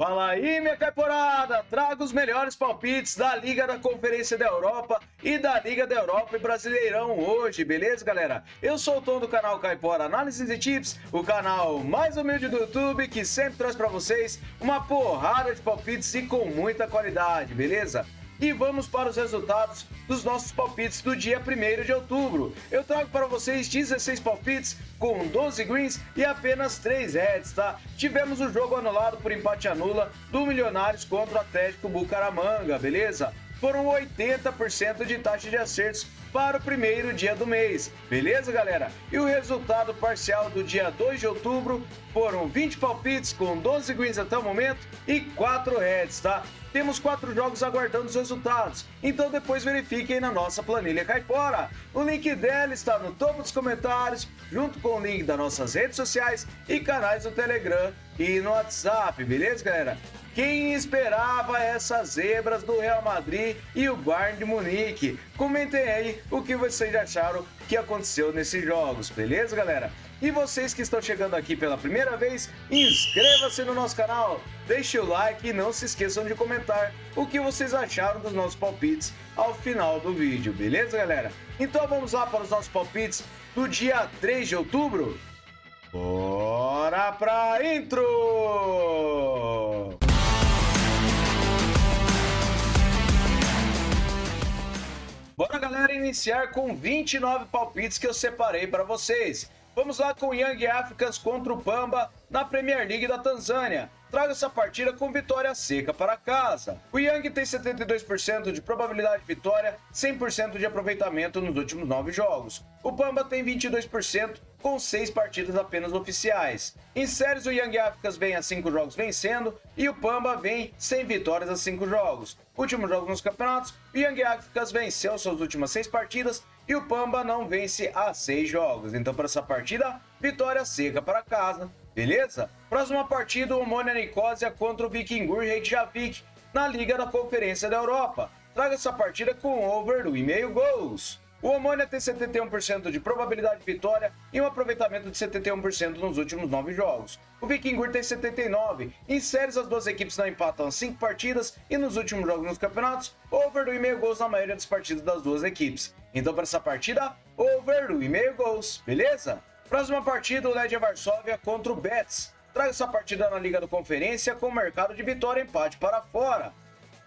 Fala aí, minha caiporada! Trago os melhores palpites da Liga da Conferência da Europa e da Liga da Europa e Brasileirão hoje, beleza, galera? Eu sou o Tom do canal Caipora Análises e Tips, o canal mais humilde do YouTube que sempre traz pra vocês uma porrada de palpites e com muita qualidade, beleza? E vamos para os resultados dos nossos palpites do dia 1º de outubro. Eu trago para vocês 16 palpites com 12 greens e apenas 3 reds, tá? Tivemos o jogo anulado por empate anula do Milionários contra o Atlético Bucaramanga, beleza? Foram 80% de taxa de acertos para o primeiro dia do mês, beleza, galera? E o resultado parcial do dia 2 de outubro foram 20 palpites com 12 greens até o momento e 4 reds, tá? Temos 4 jogos aguardando os resultados, então depois verifiquem na nossa planilha Caipora. O link dela está no topo dos comentários, junto com o link das nossas redes sociais e canais do Telegram e no WhatsApp, beleza, galera? Quem esperava essas zebras do Real Madrid e o Bayern de Munique? Comentem aí o que vocês acharam que aconteceu nesses jogos, beleza, galera? E vocês que estão chegando aqui pela primeira vez, inscreva-se no nosso canal, deixe o like e não se esqueçam de comentar o que vocês acharam dos nossos palpites ao final do vídeo, beleza, galera? Então vamos lá para os nossos palpites do dia 3 de outubro? Bora pra intro! Bora, galera, iniciar com 29 palpites que eu separei para vocês. Vamos lá com o Young Africans contra o Pamba na Premier League da Tanzânia. Traga essa partida com vitória seca para casa. O Young tem 72% de probabilidade de vitória, 100% de aproveitamento nos últimos 9 jogos. O Pamba tem 22%, com 6 partidas apenas oficiais. Em séries, o Young Africans vem a 5 jogos vencendo e o Pamba vem sem vitórias a 5 jogos. Últimos jogos nos campeonatos, o Young Africans venceu suas últimas 6 partidas e o Pamba não vence há 6 jogos. Então, para essa partida, vitória seca para casa. Beleza? Próxima partida, o Omonia Nicosia contra o Vikingur Reykjavik na Liga da Conferência da Europa. Traga essa partida com over 1,5 gols. O Omonia tem 71% de probabilidade de vitória e um aproveitamento de 71% nos últimos 9 jogos. O Vikingur tem 79%. Em séries, as duas equipes não empatam as 5 partidas e nos últimos jogos nos campeonatos, over 1,5 gols na maioria das partidas das duas equipes. Então, para essa partida, over 1,5 gols, beleza? Próxima partida, o Legia Varsóvia contra o Betis. Traga essa partida na Liga da Conferência com mercado de vitória e empate para fora.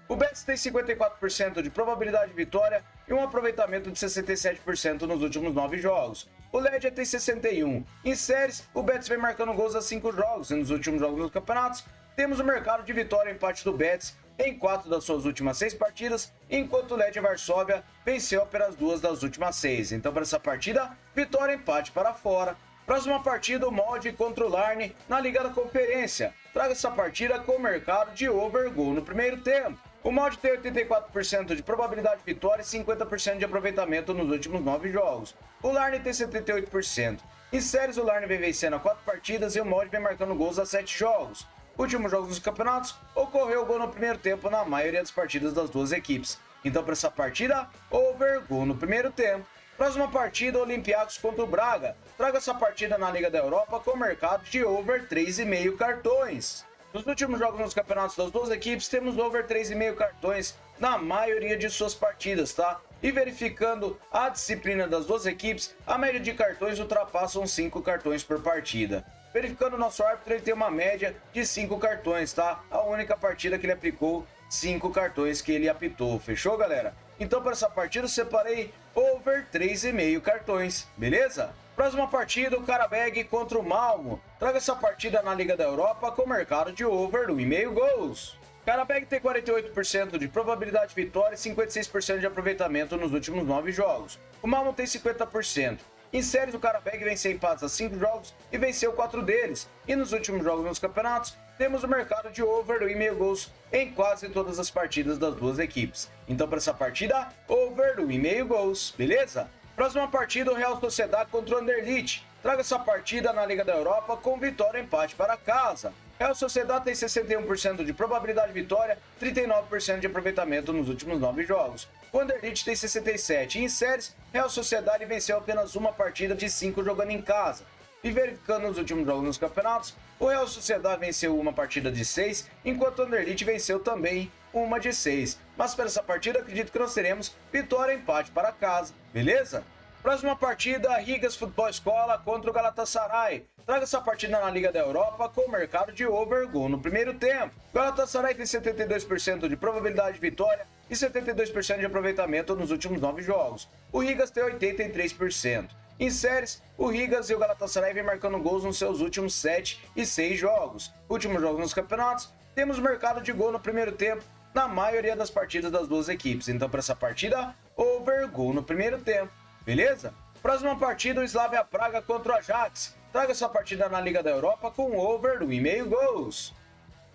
O Betis tem 54% de probabilidade de vitória e um aproveitamento de 67% nos últimos 9 jogos. O Legia tem 61%. Em séries, o Betis vem marcando gols a 5 jogos e nos últimos jogos dos campeonatos, temos o mercado de vitória e empate do Betis em 4 das suas últimas 6 partidas, enquanto o Legia Varsóvia venceu apenas 2 das últimas 6. Então, para essa partida, vitória e empate para fora. Próxima partida, o Molde contra o Larne na Liga da Conferência. Traga essa partida com o mercado de over gol no primeiro tempo. O Molde tem 84% de probabilidade de vitória e 50% de aproveitamento nos últimos 9 jogos. O Larne tem 78%. Em séries, o Larne vem vencendo a 4 partidas e o Molde vem marcando gols a 7 jogos. Últimos jogos dos campeonatos, ocorreu gol no primeiro tempo na maioria das partidas das duas equipes. Então, para essa partida, over gol no primeiro tempo. Próxima partida, Olympiacos contra o Braga. Traga essa partida na Liga da Europa com mercado de over 3,5 cartões. Nos últimos jogos nos campeonatos das duas equipes, temos over 3,5 cartões na maioria de suas partidas, tá? E verificando a disciplina das duas equipes, a média de cartões ultrapassam 5 cartões por partida. Verificando o nosso árbitro, ele tem uma média de 5 cartões, tá? A única partida que ele aplicou 5 cartões que ele apitou, fechou, galera? Então, para essa partida, eu separei over 3,5 cartões, beleza? Próxima partida, o Karabag contra o Malmo. Traga essa partida na Liga da Europa com mercado de over 1,5 gols. Karabag tem 48% de probabilidade de vitória e 56% de aproveitamento nos últimos 9 jogos. O Malmo tem 50%. Em séries, o Karabag venceu empates a 5 jogos e venceu 4 deles. E nos últimos jogos nos campeonatos, temos o mercado de over 1,5 gols em quase todas as partidas das duas equipes. Então, para essa partida, over 1,5 gols, beleza? Próxima partida, o Real Sociedad contra o Anderlecht. Traga essa partida na Liga da Europa com vitória e empate para casa. Real Sociedad tem 61% de probabilidade de vitória, 39% de aproveitamento nos últimos 9 jogos. O Anderlecht tem 67%. Em séries, Real Sociedad venceu apenas uma partida de 5 jogando em casa. E verificando os últimos jogos nos campeonatos, o Real Sociedad venceu uma partida de 6, enquanto o Anderlecht venceu também uma de 6. Mas para essa partida acredito que nós teremos vitória e empate para casa, beleza? Próxima partida, Rigas Futebol Escola contra o Galatasaray. Traga essa partida na Liga da Europa com o mercado de over gol no primeiro tempo. O Galatasaray tem 72% de probabilidade de vitória e 72% de aproveitamento nos últimos 9 jogos. O Rigas tem 83%. Em séries, o Rigas e o Galatasaray vêm marcando gols nos seus últimos 7 e 6 jogos. Últimos jogos nos campeonatos, temos mercado de gol no primeiro tempo na maioria das partidas das duas equipes. Então, para essa partida, over gol no primeiro tempo. Beleza? Próxima partida, o Slavia Praga contra o Ajax. Traga essa partida na Liga da Europa com over 1,5 gols.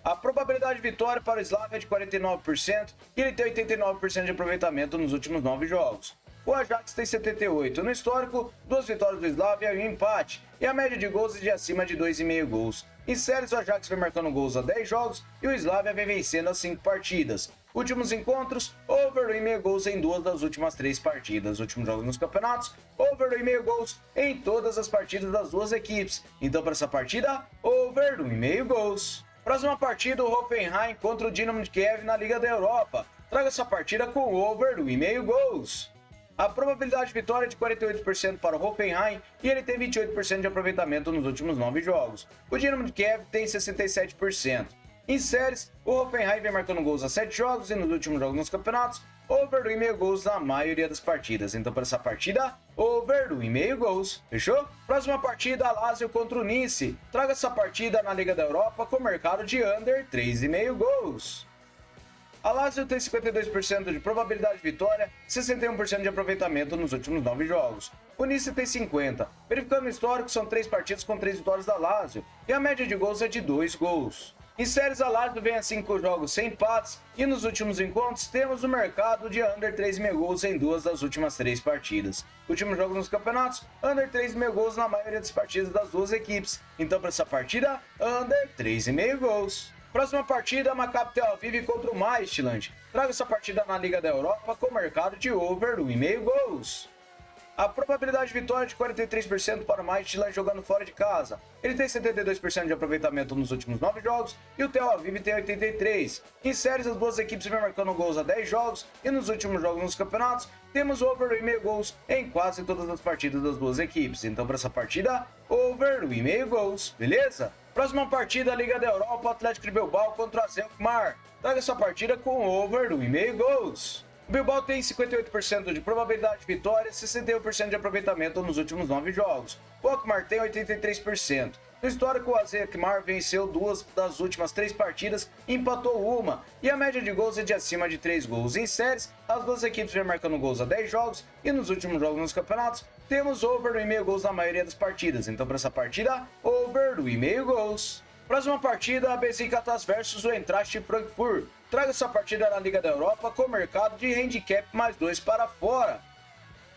A probabilidade de vitória para o Slavia é de 49% e ele tem 89% de aproveitamento nos últimos 9 jogos. O Ajax tem 78%. No histórico, 2 vitórias do Slavia e um empate. E a média de gols é de acima de 2,5 gols. Em séries, o Ajax vem marcando gols a 10 jogos e o Slavia vem vencendo as 5 partidas. Últimos encontros, over 1,5 gols em 2 das últimas 3 partidas. Últimos jogos nos campeonatos, over 1,5 gols em todas as partidas das duas equipes. Então, para essa partida, over 1,5 gols. Próxima partida, o Hoffenheim contra o Dinamo de Kiev na Liga da Europa. Traga essa partida com over 1,5 gols. A probabilidade de vitória é de 48% para o Hoffenheim e ele tem 28% de aproveitamento nos últimos 9 jogos. O Dinamo de Kiev tem 67%. Em séries, o Hoffenheim vem marcando gols a 7 jogos e nos últimos jogos nos campeonatos, over 1,5 gols na maioria das partidas. Então, para essa partida, over 1,5 gols. Fechou? Próxima partida, Lazio contra o Nice. Traga essa partida na Liga da Europa com mercado de under 3,5 gols. A Lazio tem 52% de probabilidade de vitória e 61% de aproveitamento nos últimos 9 jogos. O Nice tem 50%. Verificando o histórico, são 3 partidas com 3 vitórias da Lazio e a média de gols é de 2 gols. Em séries, a Lazio vem a 5 jogos sem empates e nos últimos encontros temos o mercado de under 3,5 gols em 2 das últimas 3 partidas. Últimos jogos nos campeonatos, under 3,5 gols na maioria das partidas das duas equipes. Então, para essa partida, under 3,5 gols. Próxima partida, Maccabi Tel Aviv contra o Midtjylland. Traga essa partida na Liga da Europa com mercado de over 1,5 gols. A probabilidade de vitória é de 43% para o Midtjylland jogando fora de casa. Ele tem 72% de aproveitamento nos últimos 9 jogos e o Tel Aviv tem 83%. Em séries, as duas equipes vêm marcando gols a 10 jogos e nos últimos jogos nos campeonatos, temos over 1,5 gols em quase todas as partidas das duas equipes. Então, para essa partida, over 1,5 gols, beleza? Próxima partida, Liga da Europa, Atlético de Bilbao contra o Alkmaar. Traga essa partida com over 1,5 gols. O Bilbao tem 58% de probabilidade de vitória e 61% de aproveitamento nos últimos 9 jogos. O Alkmaar tem 83%. No histórico, o Alkmaar venceu 2 das últimas 3 partidas e empatou uma, e a média de gols é de acima de 3 gols. Em séries, as duas equipes vêm marcando gols a 10 jogos e nos últimos jogos nos campeonatos, temos over 1,5 gols na maioria das partidas. Então, para essa partida, over 1,5 gols. Próxima partida, Besiktas versus o Eintracht Frankfurt. Traga essa partida na Liga da Europa com mercado de handicap mais 2 para fora.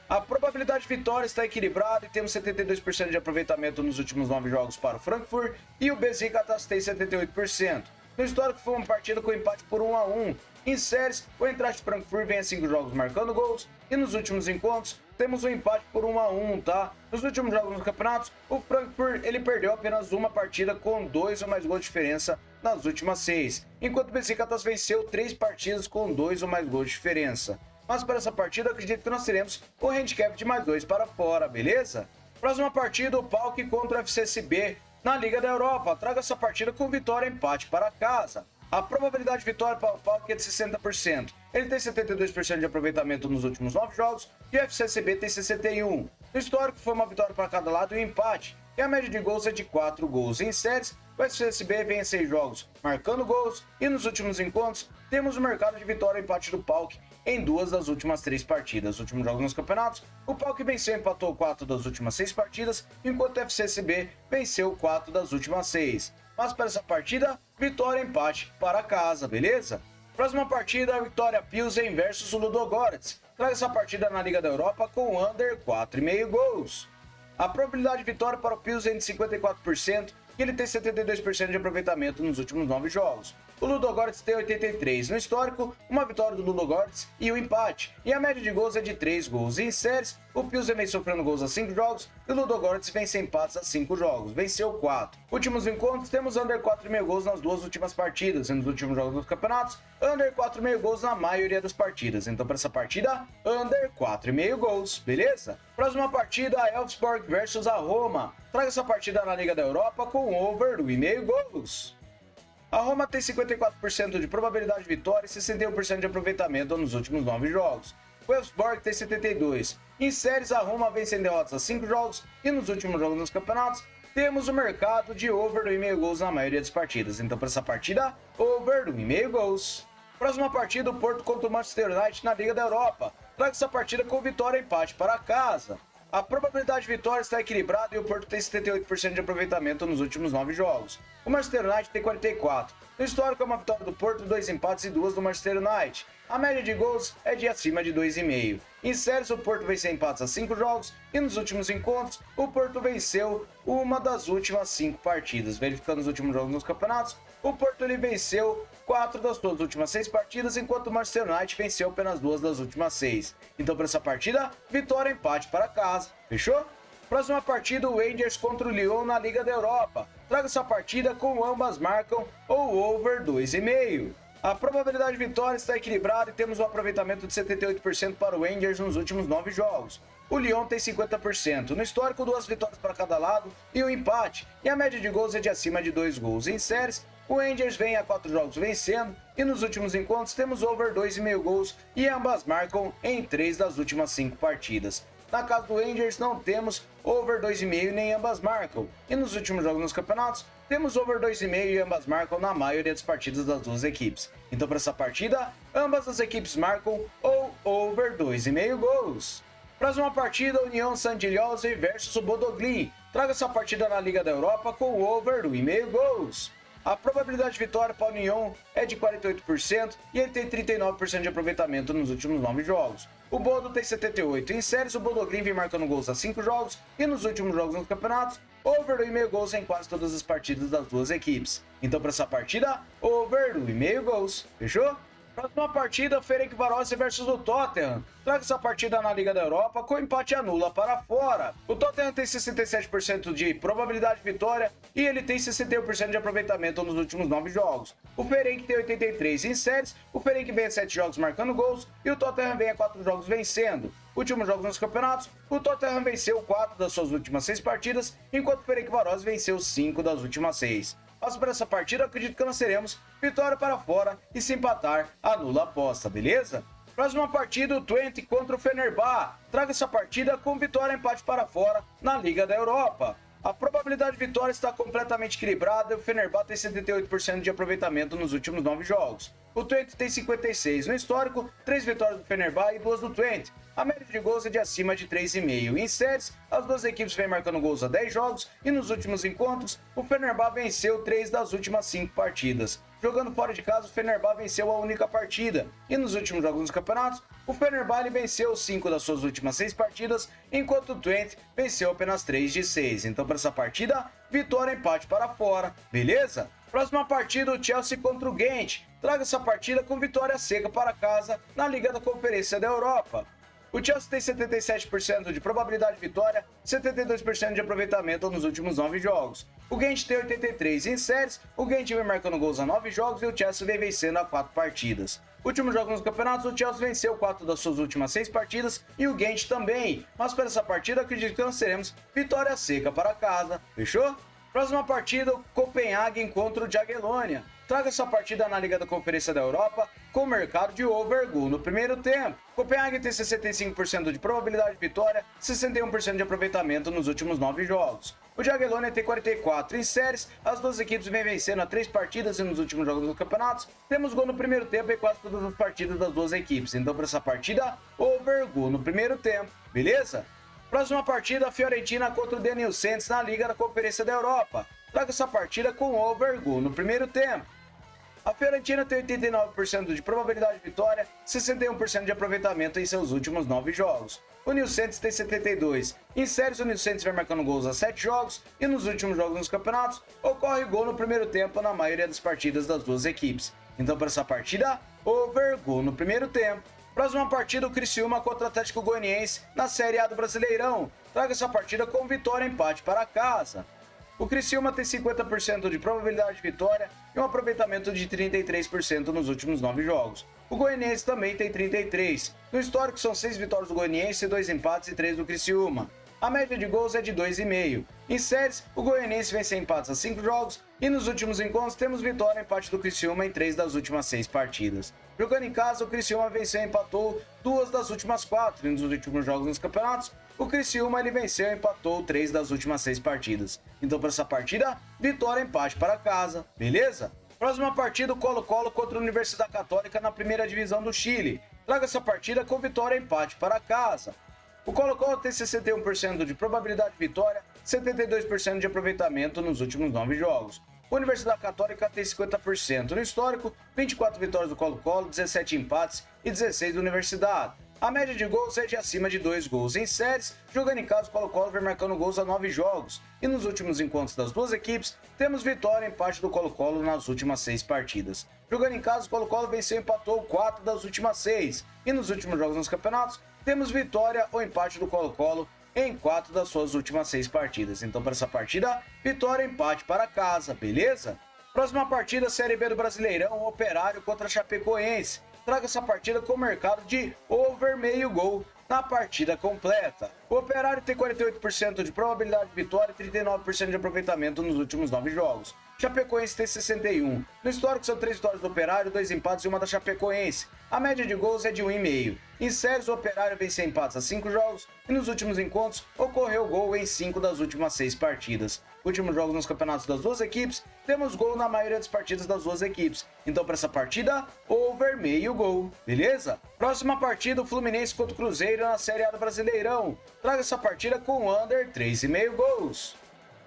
A probabilidade de vitória está equilibrada e temos 72% de aproveitamento nos últimos 9 jogos para o Frankfurt e o Besiktas tem 78%. No histórico, foi uma partida com empate por 1-1. Em séries, o Eintracht Frankfurt vem a 5 jogos marcando gols e nos últimos encontros temos um empate por 1-1, tá? Nos últimos jogos nos campeonatos, o Frankfurt ele perdeu apenas uma partida com 2 ou mais gols de diferença nas últimas 6, enquanto o Besiktas venceu 3 partidas com 2 ou mais gols de diferença. Mas para essa partida, eu acredito que nós teremos o handicap de mais 2 para fora, beleza? Próxima partida, o PAOK contra o FCSB na Liga da Europa. Traga essa partida com vitória e empate para casa. A probabilidade de vitória para o PAOK é de 60%. Ele tem 72% de aproveitamento nos últimos 9 jogos e o FCSB tem 61%. No histórico, foi uma vitória para cada lado e um empate. E a média de gols é de 4 gols. Em séries, o FCSB vem em 6 jogos marcando gols e nos últimos encontros temos o mercado de vitória e empate do PAOK em 2 das últimas 3 partidas. Nos últimos jogos nos campeonatos, o PAOK venceu e empatou 4 das últimas 6 partidas, enquanto o FCSB venceu 4 das últimas 6. Mas para essa partida, vitória e empate para casa, beleza? Próxima partida, a Vitória Pilsen versus o Ludogorets. Traga essa partida na Liga da Europa com under 4,5 gols. A probabilidade de vitória para o Pilsen é de 54% e ele tem 72% de aproveitamento nos últimos 9 jogos. o Ludogorets tem 83. No histórico, uma vitória do Ludogorets e o empate. E a média de gols é de 3 gols. E em séries, o Pilsen vem sofrendo gols a 5 jogos e o Ludogorets vem sem empates a 5 jogos. Venceu 4. Últimos encontros, temos under 4,5 gols nas duas últimas partidas. E nos últimos jogos dos campeonatos, under 4,5 gols na maioria das partidas. Então, para essa partida, under 4,5 gols. Beleza? Próxima partida, Elfsborg versus a Roma. Traga essa partida na Liga da Europa com over 1,5 gols. A Roma tem 54% de probabilidade de vitória e 61% de aproveitamento nos últimos 9 jogos. O Elfsborg tem 72%. Em séries, a Roma vem sem derrotas a 5 jogos e nos últimos jogos nos campeonatos, temos o mercado de over 1,5 gols na maioria das partidas. Então, para essa partida, over 1,5 gols. Próxima partida, o Porto contra o Manchester United na Liga da Europa. Traga essa partida com vitória e empate para casa. A probabilidade de vitória está equilibrada e o Porto tem 78% de aproveitamento nos últimos 9 jogos. O Manchester United tem 44%. No histórico é uma vitória do Porto, 2 empates e 2 do Manchester United. A média de gols é de acima de 2,5. Em séries, o Porto vem sem empates a 5 jogos e nos últimos encontros, o Porto venceu uma das últimas 5 partidas. Verificando os últimos jogos nos campeonatos, o Porto ele venceu 4 das suas últimas 6 partidas, enquanto o Manchester United venceu apenas 2 das últimas 6. Então, para essa partida, vitória e empate para casa. Fechou? Próxima partida, o Rangers contra o Lyon na Liga da Europa. Traga essa partida com ambas marcam ou over 2,5. A probabilidade de vitória está equilibrada e temos um aproveitamento de 78% para o Rangers nos últimos 9 jogos. O Lyon tem 50%. No histórico, 2 vitórias para cada lado e um empate. E a média de gols é de acima de 2 gols. Em séries, o Rangers vem a 4 jogos vencendo e nos últimos encontros temos over 2,5 gols e ambas marcam em 3 das últimas 5 partidas. Na casa do Rangers não temos over 2,5 nem ambas marcam. E nos últimos jogos nos campeonatos, temos over 2,5 e ambas marcam na maioria das partidas das duas equipes. Então, para essa partida, ambas as equipes marcam ou over 2,5 gols. Próxima partida, União Saint-Gilloise versus o Bodoglin. Traga essa partida na Liga da Europa com over 1,5 gols. A probabilidade de vitória para o União é de 48% e ele tem 39% de aproveitamento nos últimos 9 jogos. O Bodo tem 78%. Em séries, o Bodoglin vem marcando gols a 5 jogos e nos últimos jogos nos campeonatos, over 1,5 gols em quase todas as partidas das duas equipes. Então, para essa partida, over 1,5 gols. Fechou? Próxima partida, Ferencváros versus o Tottenham. Traga essa partida na Liga da Europa com empate anula para fora. O Tottenham tem 67% de probabilidade de vitória e ele tem 61% de aproveitamento nos últimos 9 jogos. O Ferenc tem 83% em séries, o Ferenc vem a 7 jogos marcando gols e o Tottenham vem a 4 jogos vencendo. Últimos jogos nos campeonatos, o Tottenham venceu 4 das suas últimas 6 partidas, enquanto o Ferencváros venceu 5 das últimas 6. Mas para essa partida, acredito que nós teremos vitória para fora e se empatar, anula a aposta, beleza? Próxima partida, o Twente contra o Fenerbahçe. Traga essa partida com vitória e empate para fora na Liga da Europa. A probabilidade de vitória está completamente equilibrada e o Fenerbahçe tem 78% de aproveitamento nos últimos 9 jogos. O Twente tem 56%. No histórico, 3 vitórias do Fenerbahçe e 2 do Twente. A média de gols é de acima de 3,5. Em séries, as duas equipes vêm marcando gols a 10 jogos e nos últimos encontros, o Fenerbahçe venceu 3 das últimas 5 partidas. Jogando fora de casa, o Fenerbahçe venceu a única partida. E nos últimos jogos dos campeonatos, o Fenerbahçe venceu 5 das suas últimas 6 partidas, enquanto o Twente venceu apenas 3 de 6. Então, para essa partida, vitória e empate para fora, beleza? Próxima partida, o Chelsea contra o Ghent. Traga essa partida com vitória seca para casa na Liga da Conferência da Europa. O Chelsea tem 77% de probabilidade de vitória, 72% de aproveitamento nos últimos 9 jogos. O Ghent tem 83%. Em séries, o Ghent vem marcando gols a 9 jogos e o Chelsea vem vencendo a 4 partidas. Últimos jogos nos campeonatos, o Chelsea venceu 4 das suas últimas 6 partidas e o Ghent também. Mas para essa partida, acredito que nós teremos vitória seca para casa. Fechou? Próxima partida, o Copenhagen contra o Jagiellonia. Traga essa partida na Liga da Conferência da Europa com o mercado de over goal no primeiro tempo. Copenhagen tem 65% de probabilidade de vitória, 61% de aproveitamento nos últimos 9 jogos. O Jagiellonia tem 44%. Em séries, as duas equipes vêm vencendo a 3 partidas e nos últimos jogos dos campeonatos, temos gol no primeiro tempo em quase todas as partidas das duas equipes. Então, para essa partida, over goal no primeiro tempo, beleza? Próxima partida, a Fiorentina contra o Daniel Santos na Liga da Conferência da Europa. Traga essa partida com over goal no primeiro tempo. A Fiorentina tem 89% de probabilidade de vitória, 61% de aproveitamento em seus últimos 9 jogos. O Nil Santos tem 72%. Em séries, o Nil Santos vem marcando gols há 7 jogos e nos últimos jogos nos campeonatos, ocorre gol no primeiro tempo na maioria das partidas das duas equipes. Então, para essa partida, over gol no primeiro tempo. Próxima partida, o Criciúma contra o Atlético Goianiense na Série A do Brasileirão. Traga essa partida com vitória e empate para casa. O Criciúma tem 50% de probabilidade de vitória e um aproveitamento de 33% nos últimos 9 jogos. O Goianiense também tem 33%. No histórico são 6 vitórias do Goianiense, 2 empates e 3 do Criciúma. A média de gols é de 2,5. Em séries, o Goianiense vem sem empates a 5 jogos e nos últimos encontros temos vitória e empate do Criciúma em 3 das últimas 6 partidas. Jogando em casa, o Criciúma venceu e empatou 2 das últimas 4 e nos últimos jogos nos campeonatos, o Criciúma ele venceu e empatou 3 das últimas 6 partidas. Então para essa partida, vitória e empate para casa, beleza? Próxima partida, o Colo-Colo contra a Universidade Católica na primeira divisão do Chile. Traga essa partida com vitória e empate para casa. O Colo-Colo tem 61% de probabilidade de vitória, 72% de aproveitamento nos últimos 9 jogos. A Universidade Católica tem 50%. No histórico, 24 vitórias do Colo-Colo, 17 empates e 16 da Universidade. A média de gols é de acima de 2 gols. Em séries, jogando em casa, o Colo-Colo vem marcando gols a 9 jogos. E nos últimos encontros das duas equipes, temos vitória e empate do Colo-Colo nas últimas 6 partidas. Jogando em casa, o Colo-Colo venceu e empatou 4 das últimas 6. E nos últimos jogos nos campeonatos, temos vitória ou empate do Colo-Colo em 4 das suas últimas 6 partidas. Então, para essa partida, vitória e empate para casa, beleza? Próxima partida, Série B do Brasileirão, Operário contra Chapecoense. Traga essa partida com o mercado de over meio gol na partida completa. O Operário tem 48% de probabilidade de vitória e 39% de aproveitamento nos últimos 9 jogos. Chapecoense tem 61%. No histórico são 3 vitórias do Operário, 2 empates e 1 da Chapecoense. A média de gols é de 1,5. Em séries, o Operário venceu empates a 5 jogos e nos últimos encontros ocorreu gol em 5 das últimas 6 partidas. Últimos jogos nos campeonatos das duas equipes, temos gol na maioria das partidas das duas equipes. Então, para essa partida, over meio gol, beleza? Próxima partida, o Fluminense contra o Cruzeiro na Série A do Brasileirão. Traga essa partida com under 3,5 gols.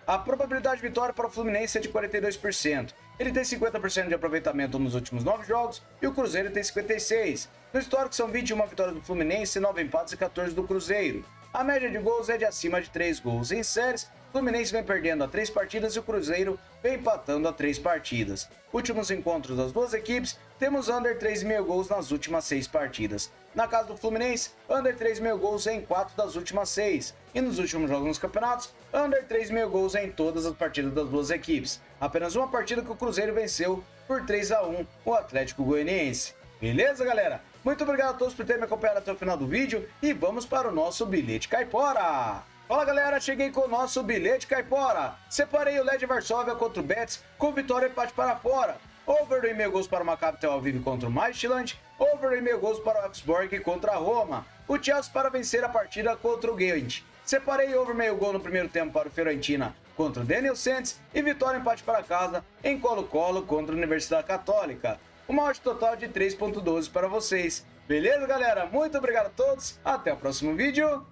A probabilidade de vitória para o Fluminense é de 42%. Ele tem 50% de aproveitamento nos últimos 9 jogos e o Cruzeiro tem 56%. No histórico são 21 vitórias do Fluminense, 9 empates e 14 do Cruzeiro. A média de gols é de acima de 3 gols. Em séries, o Fluminense vem perdendo a 3 partidas e o Cruzeiro vem empatando a 3 partidas. Últimos encontros das duas equipes, temos under 3,5 gols nas últimas 6 partidas. Na casa do Fluminense, under 3,5 gols em 4 das últimas 6. E nos últimos jogos nos campeonatos, under 3,5 gols em todas as partidas das duas equipes. Apenas uma partida que o Cruzeiro venceu por 3-1 o Atlético Goianiense. Beleza, galera? Muito obrigado a todos por terem me acompanhado até o final do vídeo e vamos para o nosso bilhete caipora. Fala, galera, cheguei com o nosso bilhete caipora. Separei o LED Varsóvia contra o Betis com vitória e empate para fora. Over 2,5 gols para o Maccabi Tel Aviv contra o Midtjylland. Over 2,5 gols para o Augsburg contra a Roma. O Chelsea para vencer a partida contra o Ghent. Separei over meio gol no primeiro tempo para o Fiorentina contra o Nil Santos e vitória e empate para casa em Colo-Colo contra a Universidade Católica. Uma odd total de 3,12 para vocês. Beleza, galera? Muito obrigado a todos. Até o próximo vídeo.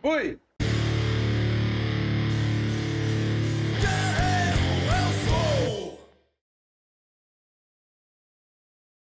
Fui!